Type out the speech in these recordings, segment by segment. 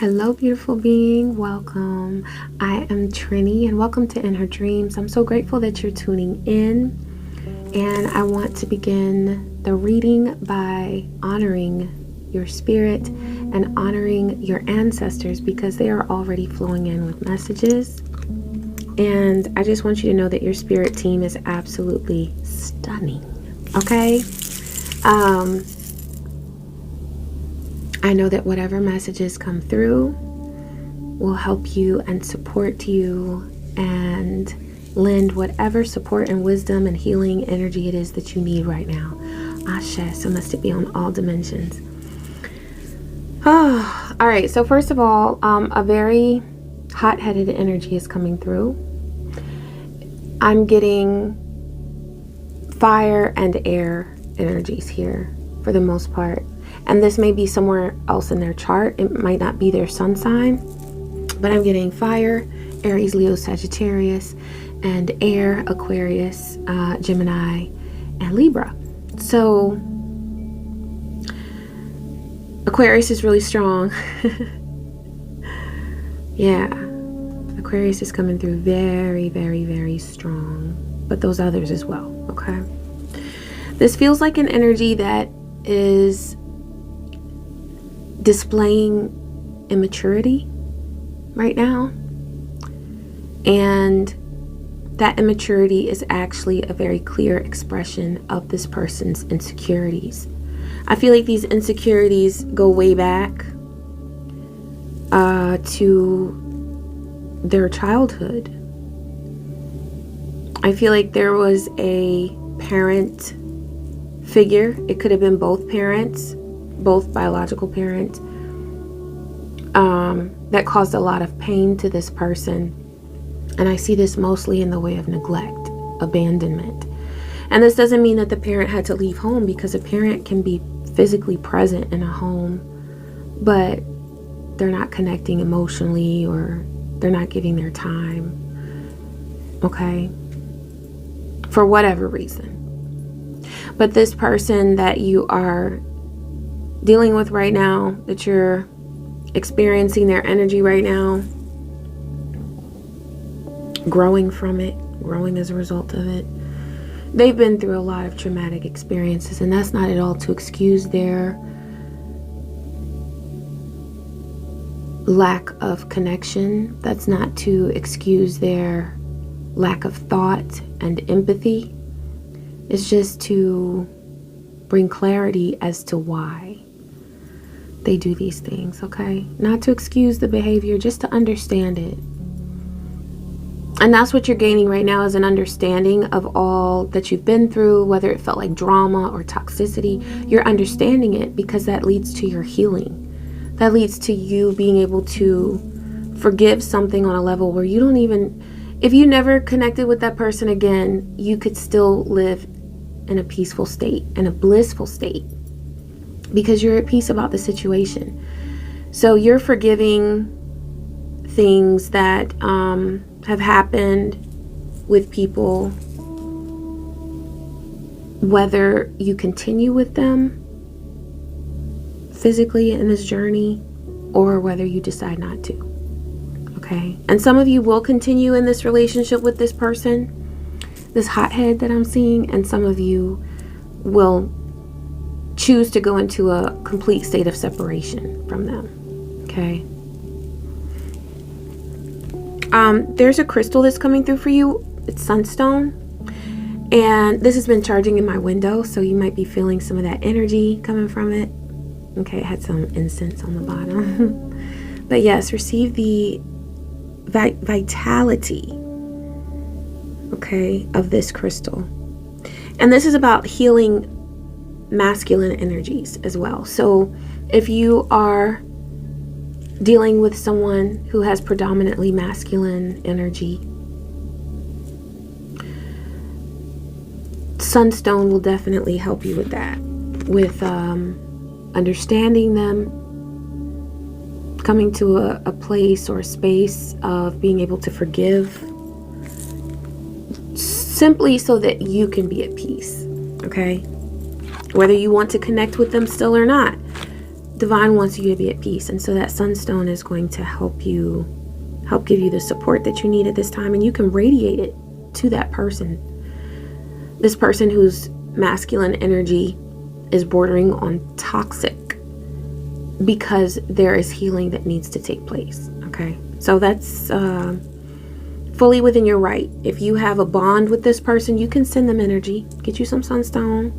Hello, beautiful being. Welcome. I am Trini, and welcome to In Her Dreams. I'm so grateful that you're tuning in, and I want to begin the reading by honoring your spirit and honoring your ancestors because they are already flowing in with messages. And I just want you to know that your spirit team is absolutely stunning. Okay? I know that whatever messages come through will help you and support you and lend whatever support and wisdom and healing energy it is that you need right now. Ashe, so must it be on all dimensions. Oh, all right, so first of all, a very hot-headed energy is coming through. I'm getting fire and air energies here for the most part. And this may be somewhere else in their chart. It might not be their sun sign, but I'm getting fire, Aries, Leo, Sagittarius, and air, Aquarius, Gemini, and Libra. So Aquarius is really strong. Yeah, Aquarius is coming through very, very, very strong, but those others as well. Okay, this feels like an energy that is displaying immaturity right now, and that immaturity is actually a very clear expression of this person's insecurities. I feel like these insecurities go way back to their childhood. I feel like there was a parent figure. It could have been both parents, both biological parents, that caused a lot of pain to this person. And I see this mostly in the way of neglect, abandonment. And this doesn't mean that the parent had to leave home, because a parent can be physically present in a home, but they're not connecting emotionally, or they're not giving their time, okay, for whatever reason. But this person that you are dealing with right now, that you're experiencing their energy right now, growing from it, growing as a result of it, they've been through a lot of traumatic experiences, and that's not at all to excuse their lack of connection. That's not to excuse their lack of thought and empathy. It's just to bring clarity as to why they do these things, okay? Not to excuse the behavior, just to understand it. And that's what you're gaining right now, is an understanding of all that you've been through, whether it felt like drama or toxicity. You're understanding it because that leads to your healing. That leads to you being able to forgive something on a level where you don't even, if you never connected with that person again, you could still live in a peaceful state, in a blissful state, because you're at peace about the situation. So you're forgiving things that have happened with people, whether you continue with them physically in this journey or whether you decide not to. Okay? And some of you will continue in this relationship with this person, this hothead that I'm seeing, and some of you will choose to go into a complete state of separation from them. Okay? There's a crystal that's coming through for you. It's sunstone, and this has been charging in my window, so you might be feeling some of that energy coming from it. Okay, it had some incense on the bottom. But yes, receive the vitality, okay, of this crystal. And this is about healing masculine energies as well. So if you are dealing with someone who has predominantly masculine energy, sunstone will definitely help you with that, with understanding them, coming to a place or a space of being able to forgive, simply so that you can be at peace. Okay, whether you want to connect with them still or not Divine wants you to be at peace. And so that sunstone is going to help give you the support that you need at this time. And you can radiate it to that person. This person whose masculine energy is bordering on toxic, because there is healing that needs to take place. Okay, so that's fully within your right. If you have a bond with this person, you can send them energy, get you some sunstone,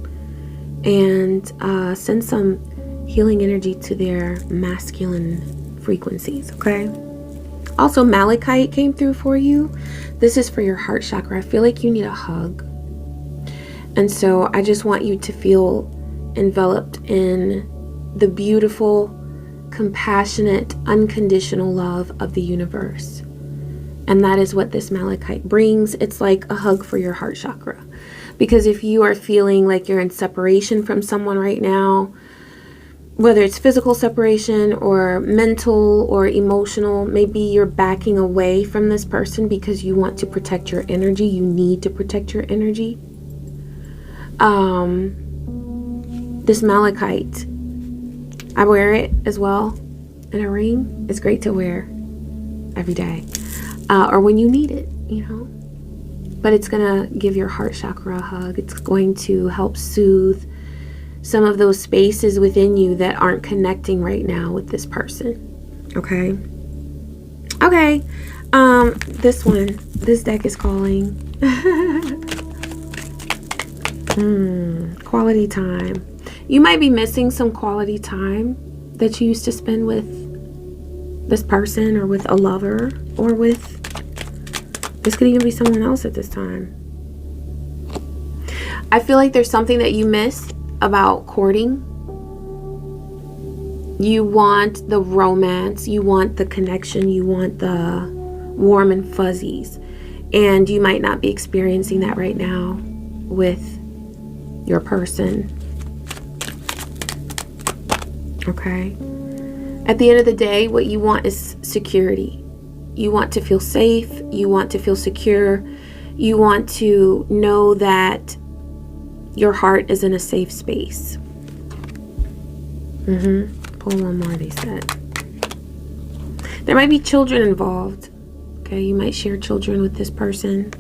and send some healing energy to their masculine frequencies. Okay, also malachite came through for you. This is for your heart chakra. I feel like you need a hug, and so I just want you to feel enveloped in the beautiful, compassionate, unconditional love of the universe. And that is what this malachite brings. It's like a hug for your heart chakra. Because if you are feeling like you're in separation from someone right now, whether it's physical separation or mental or emotional, maybe you're backing away from this person because you want to protect your energy. You need to protect your energy. This malachite, I wear it as well in a ring. It's great to wear every day, or when you need it, you know. But it's gonna give your heart chakra a hug. It's going to help soothe some of those spaces within you that aren't connecting right now with this person. Okay. This deck is calling. Quality time. You might be missing some quality time that you used to spend with this person, or with a lover, or with, this could even be someone else at this time. I feel like there's something that you miss about courting. You want the romance, you want the connection, you want the warm and fuzzies, and you might not be experiencing that right now with your person. Okay. At the end of the day, what you want is security. You want to feel safe. You want to feel secure. You want to know that your heart is in a safe space. Pull one more, they said. There might be children involved. Okay, you might share children with this person.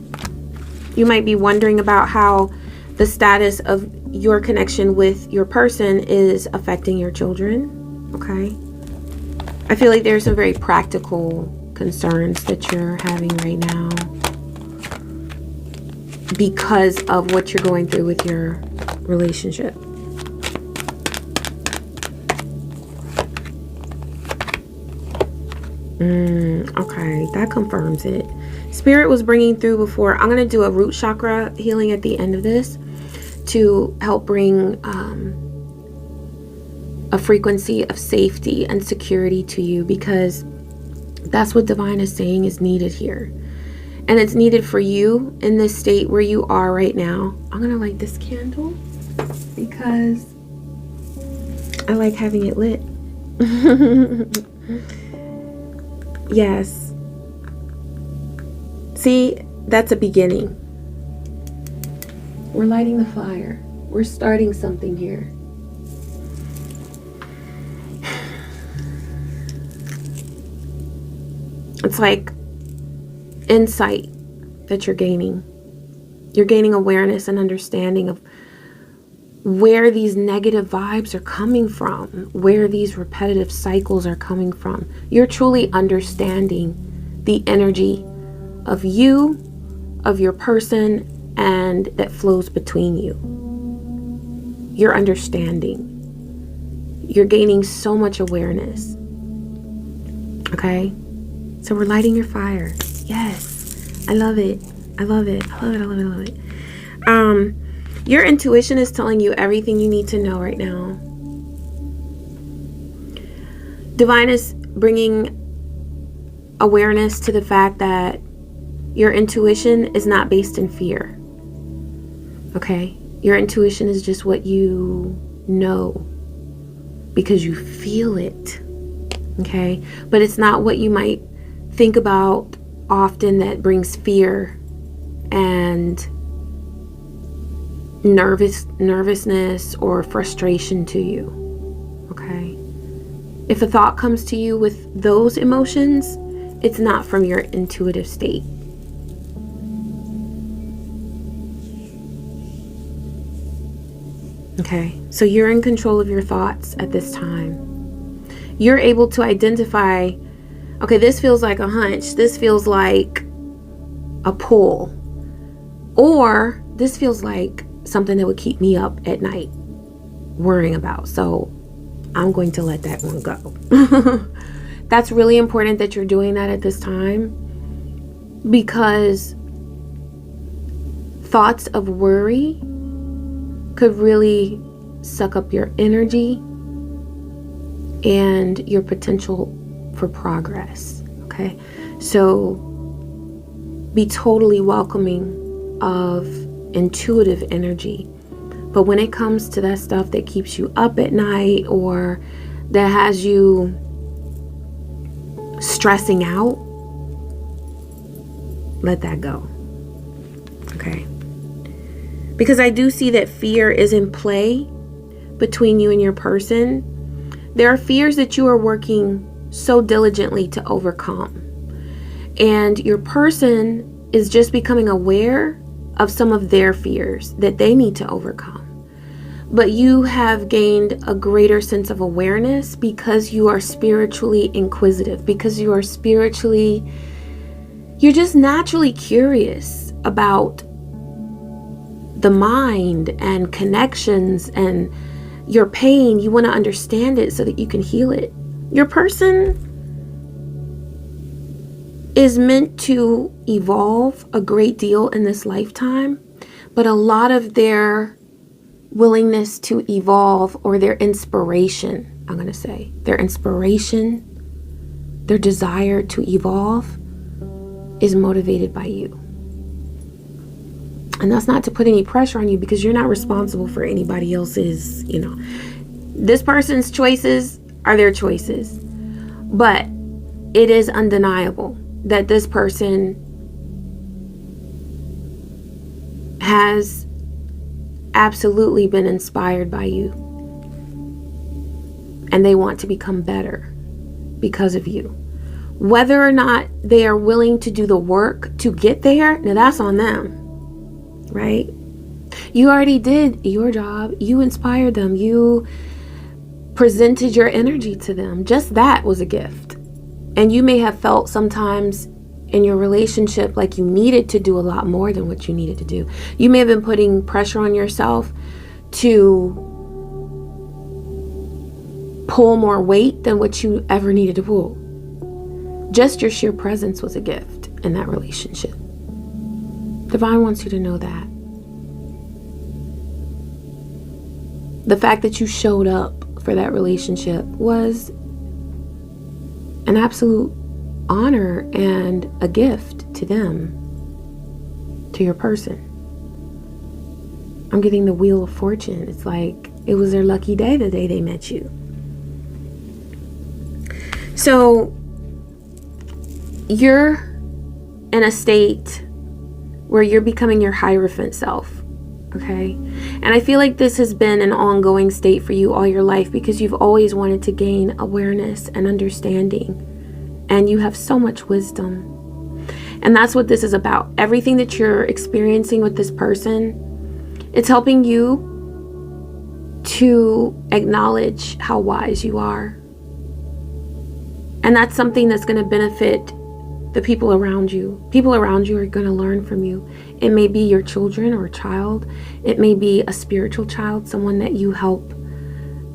You might be wondering about how the status of your connection with your person is affecting your children. Okay. I feel like there's some very practical concerns that you're having right now because of what you're going through with your relationship. Okay, that confirms it. Spirit was bringing through before. I'm going to do a root chakra healing at the end of this to help bring a frequency of safety and security to you, because that's what divine is saying is needed here. And it's needed for you in this state where you are right now. I'm going to light this candle because I like having it lit. Yes. See, that's a beginning. We're lighting the fire. We're starting something here. It's like insight that you're gaining. You're gaining awareness and understanding of where these negative vibes are coming from, where these repetitive cycles are coming from. You're truly understanding the energy of you, of your person, and that flows between you. You're understanding. You're gaining so much awareness. Okay? So we're lighting your fire. Yes. I love it. I love it. I love it. I love it. I love it. Your intuition is telling you everything you need to know right now. Divine is bringing awareness to the fact that your intuition is not based in fear. Okay? Your intuition is just what you know because you feel it. Okay? But it's not what you might think about often that brings fear and nervousness or frustration to you. Okay? If a thought comes to you with those emotions, it's not from your intuitive state. Okay, so you're in control of your thoughts at this time. You're able to identify, okay, this feels like a hunch, this feels like a pull, or this feels like something that would keep me up at night worrying about. So I'm going to let that one go. That's really important that you're doing that at this time, because thoughts of worry could really suck up your energy and your potential for progress. Okay, so be totally welcoming of intuitive energy. But when it comes to that stuff that keeps you up at night or that has you stressing out, let that go. Okay? Because I do see that fear is in play between you and your person. There are fears that you are working so diligently to overcome. And your person is just becoming aware of some of their fears that they need to overcome. But you have gained a greater sense of awareness because you are spiritually inquisitive, because you are you're just naturally curious about the mind and connections and your pain. You want to understand it so that you can heal it. Your person is meant to evolve a great deal in this lifetime, but a lot of their willingness to evolve, or their inspiration, I'm going to say, their inspiration, their desire to evolve is motivated by you. And that's not to put any pressure on you, because you're not responsible for anybody else's, this person's choices are their choices. But it is undeniable that this person has absolutely been inspired by you, and they want to become better because of you. Whether or not they are willing to do the work to get there, now that's on them, right? You already did your job. You inspired them. You presented your energy to them. Just that was a gift. And you may have felt sometimes in your relationship like you needed to do a lot more than what you needed to do. You may have been putting pressure on yourself to pull more weight than what you ever needed to pull. Just your sheer presence was a gift in that relationship. Divine wants you to know that. The fact that you showed up for that relationship was an absolute honor and a gift to them, to your person. I'm getting the Wheel of Fortune. It's like it was their lucky day the day they met you. So you're in a state where you're becoming your Hierophant self, okay? And I feel like this has been an ongoing state for you all your life, because you've always wanted to gain awareness and understanding. And you have so much wisdom. And that's what this is about. Everything that you're experiencing with this person, it's helping you to acknowledge how wise you are. And that's something that's going to benefit the people around you. People around you are going to learn from you. It may be your children or a child. It may be a spiritual child, someone that you help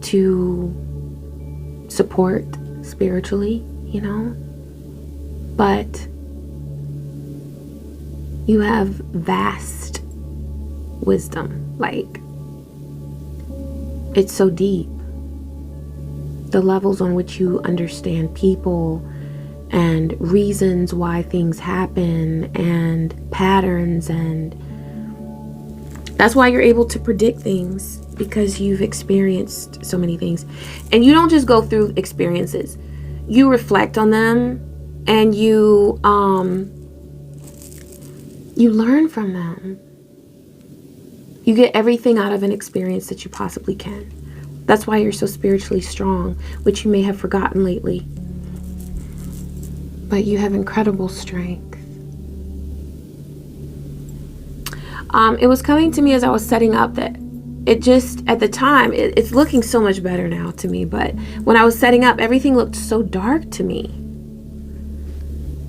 to support spiritually. But you have vast wisdom. Like, it's so deep. The levels on which you understand people and reasons why things happen and patterns, and that's why you're able to predict things, because you've experienced so many things. And you don't just go through experiences. You reflect on them, and you learn from them. You get everything out of an experience that you possibly can. That's why you're so spiritually strong, which you may have forgotten lately. But you have incredible strength. It was coming to me as I was setting up that it just, at the time, it's looking so much better now to me. But when I was setting up, everything looked so dark to me.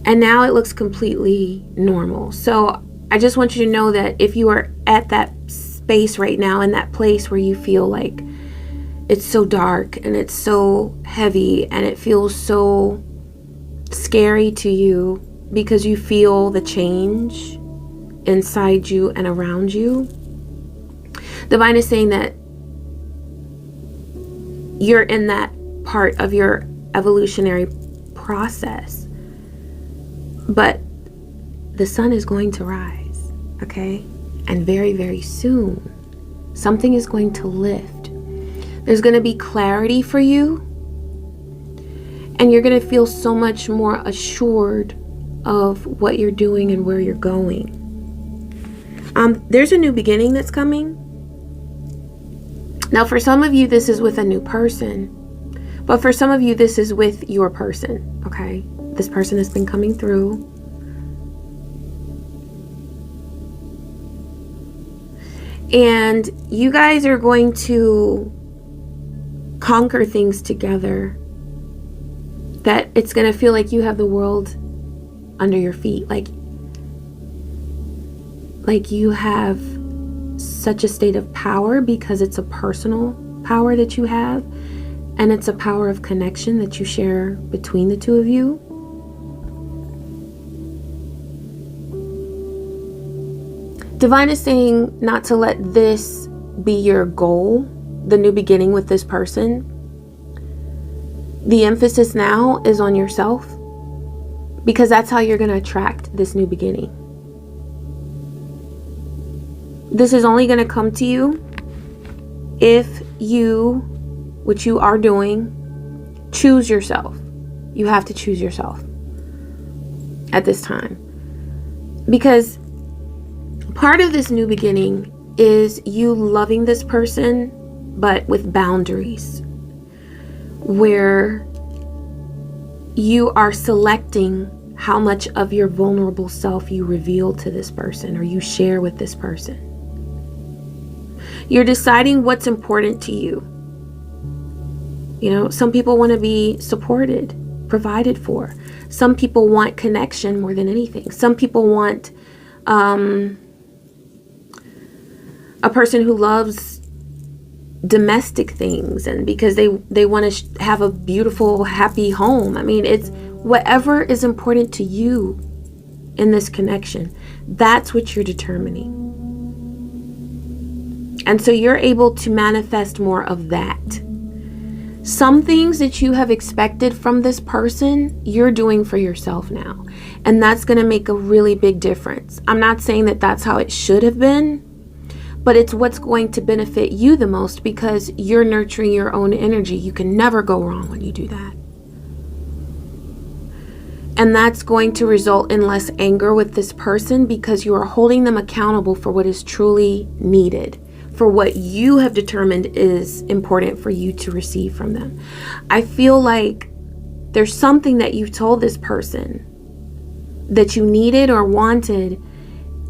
And now it looks completely normal. So I just want you to know that if you are at that space right now, in that place where you feel like it's so dark and it's so heavy and it feels so scary to you because you feel the change inside you and around you, Divine is saying that you're in that part of your evolutionary process, but the sun is going to rise, okay? And very, very soon, something is going to lift. There's going to be clarity for you, and you're going to feel so much more assured of what you're doing and where you're going. There's a new beginning that's coming. Now, for some of you, this is with a new person, but for some of you, this is with your person, okay? This person has been coming through. And you guys are going to conquer things together that it's going to feel like you have the world under your feet. Like you have such a state of power because it's a personal power that you have, and it's a power of connection that you share between the two of you. Divine is saying not to let this be your goal, the new beginning with this person. The emphasis now is on yourself, because that's how you're going to attract this new beginning. This is only going to come to you if you, which you are doing, choose yourself. You have to choose yourself at this time. Because part of this new beginning is you loving this person, but with boundaries, where you are selecting how much of your vulnerable self you reveal to this person or you share with this person. You're deciding what's important to you. You know, some people want to be supported, provided for. Some people want connection more than anything. Some people want a person who loves domestic things, and because they want to have a beautiful, happy home. I mean, it's whatever is important to you in this connection. That's what you're determining. And so you're able to manifest more of that. Some things that you have expected from this person, you're doing for yourself now. And that's going to make a really big difference. I'm not saying that that's how it should have been, but it's what's going to benefit you the most, because you're nurturing your own energy. You can never go wrong when you do that. And that's going to result in less anger with this person, because you are holding them accountable for what is truly needed, for what you have determined is important for you to receive from them. I feel like there's something that you've told this person that you needed or wanted,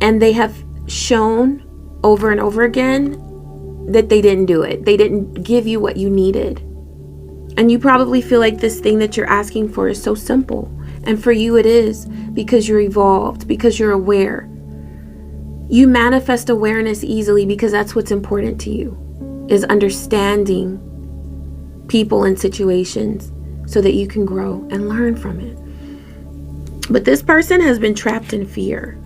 and they have shown over and over again that they didn't do it. They didn't give you what you needed. And you probably feel like this thing that you're asking for is so simple. And for you it is, because you're evolved, because you're aware. You manifest awareness easily because that's what's important to you, is understanding people and situations so that you can grow and learn from it. But this person has been trapped in fear.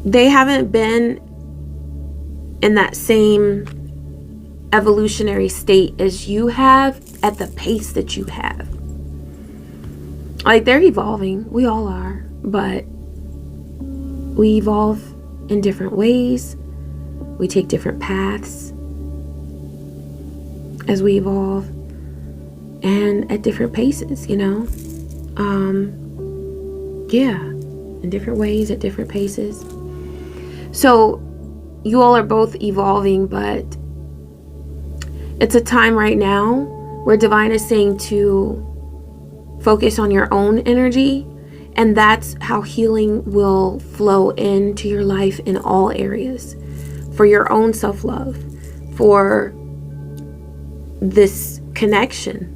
They haven't been in that same evolutionary state as you have at the pace that you have. Like, they're evolving. We all are. But we evolve in different ways. We take different paths as we evolve, and at different paces, you know? In different ways, at different paces. So you all are both evolving, but It's a time right now where divine is saying to focus on your own energy, and that's how healing will flow into your life in all areas. For your own self-love, for this connection.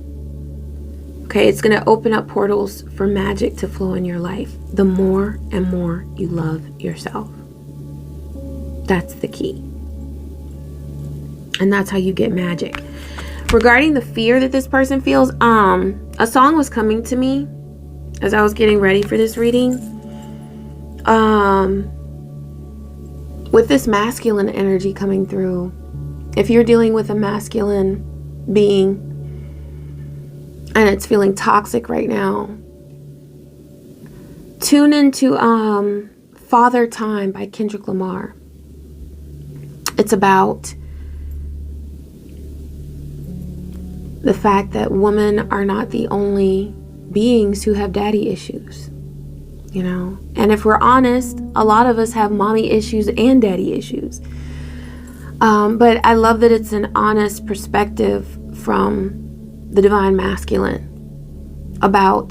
Okay, it's going to open up portals for magic to flow in your life the more and more you love yourself. That's the key. And that's how you get magic. Regarding the fear that this person feels, a song was coming to me as I was getting ready for this reading. With this masculine energy coming through, if you're dealing with a masculine being and it's feeling toxic right now, tune into Father Time by Kendrick Lamar. It's about the fact that women are not the only beings who have daddy issues, you know? And if we're honest, a lot of us have mommy issues and daddy issues. But I love that it's an honest perspective from the divine masculine about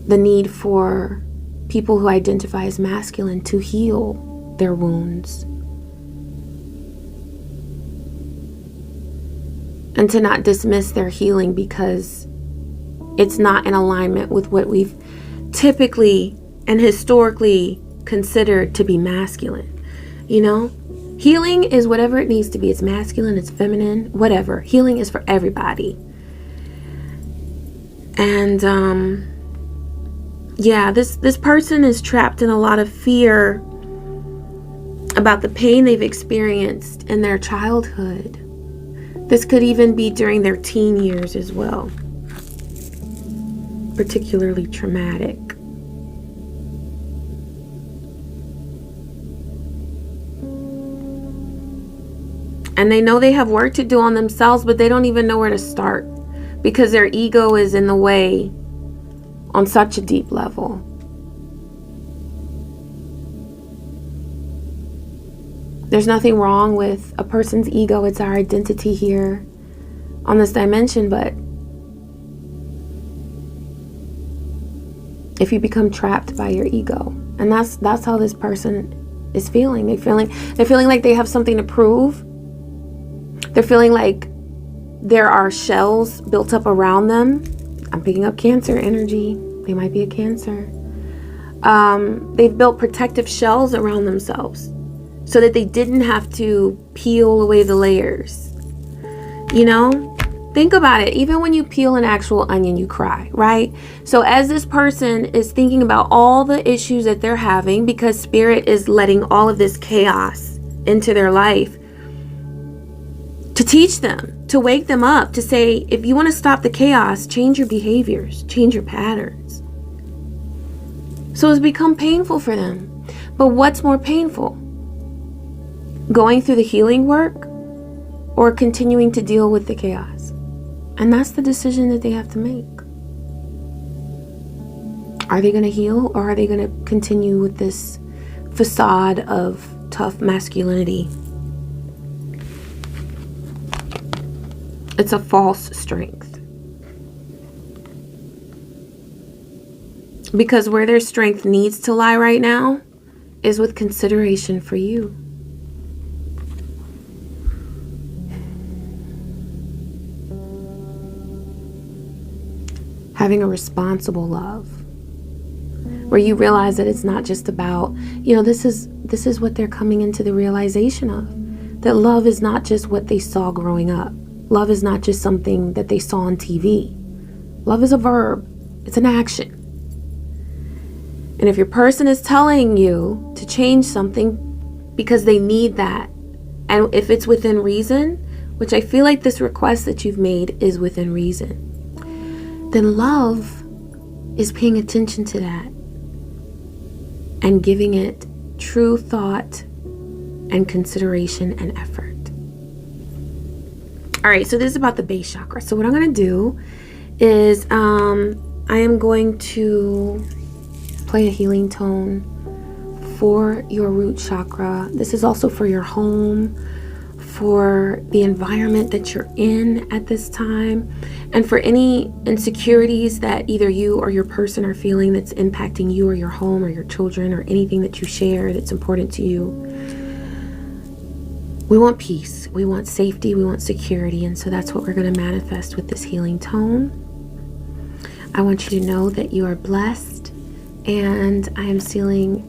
the need for people who identify as masculine to heal their wounds and to not dismiss their healing because it's not in alignment with what we've typically and historically considered to be masculine. You know, healing is whatever it needs to be. It's masculine, it's feminine, whatever. Healing is for everybody. And yeah, this person is trapped in a lot of fear about the pain they've experienced in their childhood. This could even be during their teen years as well. Particularly traumatic. And they know they have work to do on themselves, but they don't even know where to start because their ego is in the way on such a deep level. There's nothing wrong with a person's ego. It's our identity here on this dimension, but if you become trapped by your ego, and that's how this person is feeling. They're feeling like they have something to prove. They're feeling like there are shells built up around them. I'm picking up Cancer energy. They might be a Cancer. They've built protective shells around themselves so that they didn't have to peel away the layers. You know? Think about it. Even when you peel an actual onion, you cry, right? So as this person is thinking about all the issues that they're having because spirit is letting all of this chaos into their life, to teach them, to wake them up, to say, if you want to stop the chaos, change your behaviors, change your patterns. So it's become painful for them. But what's more painful? Going through the healing work or continuing to deal with the chaos? And that's the decision that they have to make. Are they going to heal, or are they going to continue with this facade of tough masculinity? It's a false strength. Because where their strength needs to lie right now is with consideration for you. Having a responsible love, where you realize that it's not just about, you know, this is what they're coming into the realization of, that love is not just what they saw growing up. Love is not just something that they saw on TV. Love is a verb. It's an action. And if your person is telling you to change something because they need that, and if it's within reason, which I feel like this request that you've made is within reason, then love is paying attention to that and giving it true thought and consideration and effort. All right, so this is about the base chakra. So what I'm going to do is I am going to play a healing tone for your root chakra. This is also for your home, for the environment that you're in at this time, and for any insecurities that either you or your person are feeling that's impacting you or your home or your children or anything that you share that's important to you. We want peace, we want safety, we want security, and so that's what we're going to manifest with this healing tone. I want you to know that you are blessed, and I am sending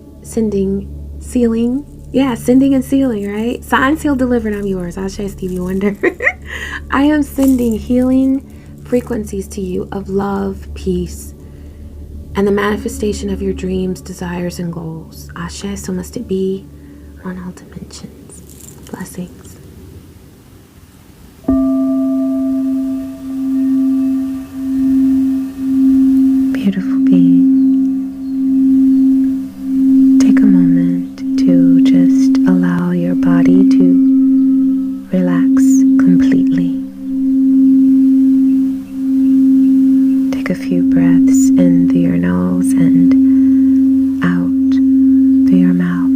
and sealing, right? Signed, sealed, delivered, I'm yours. Ashe, Stevie Wonder. I am sending healing frequencies to you of love, peace, and the manifestation of your dreams, desires, and goals. Ashe, so must it be on all dimensions. Blessings. Beautiful being. Take a moment to just allow your body to relax completely. Take a few breaths in through your nose and out through your mouth.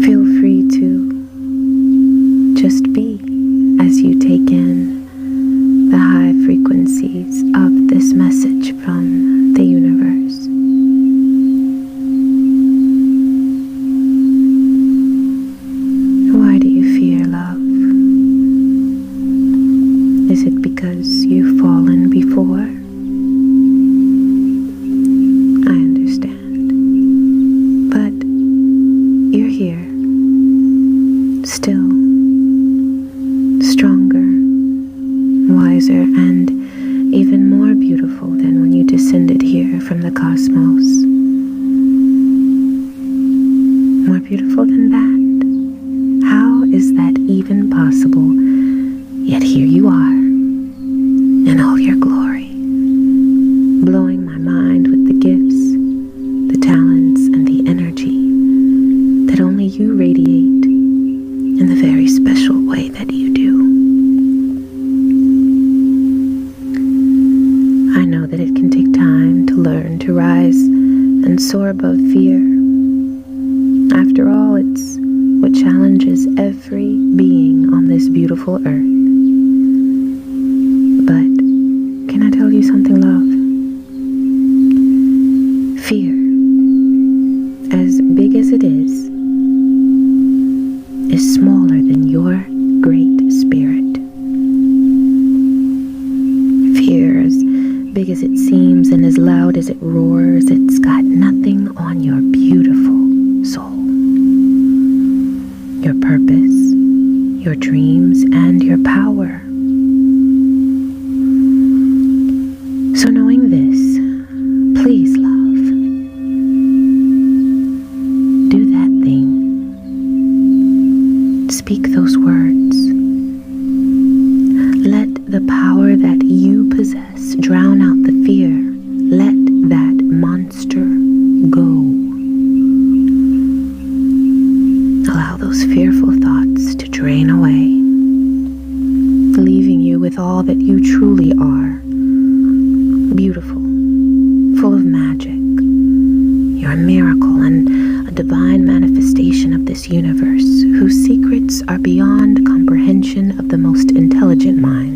Feel free to just be as you take in the high frequencies of this message from the universe. Why do you fear love? Is it because you've fallen before? I understand. But you're here, still, stronger, wiser, and even more beautiful than when you descended here from the cosmos. More beautiful than that? How is that even possible? Yet here you are, in all your glory, blowing my mind with the gifts, the talents, and the energy that only you radiate in the very special way that you do. I know that it can take time to learn to rise and soar above fear. After all, it's what challenges every being on this beautiful earth. But can I tell you something, love? Fear, as big as it is smaller than your great spirit. Fear, as big as it seems and as loud as it roars, it's got nothing on your beautiful soul, your purpose, your dreams, and your power. So knowing this, please, love, do that thing. Speak those words. Let the power that you possess drown out the fear. Let that monster go. Allow those fearful thoughts to drain away, leaving you with all that you truly are. Beautiful, full of magic. You're a miracle and a divine manifestation of this universe, whose secrets are beyond comprehension of the most intelligent mind.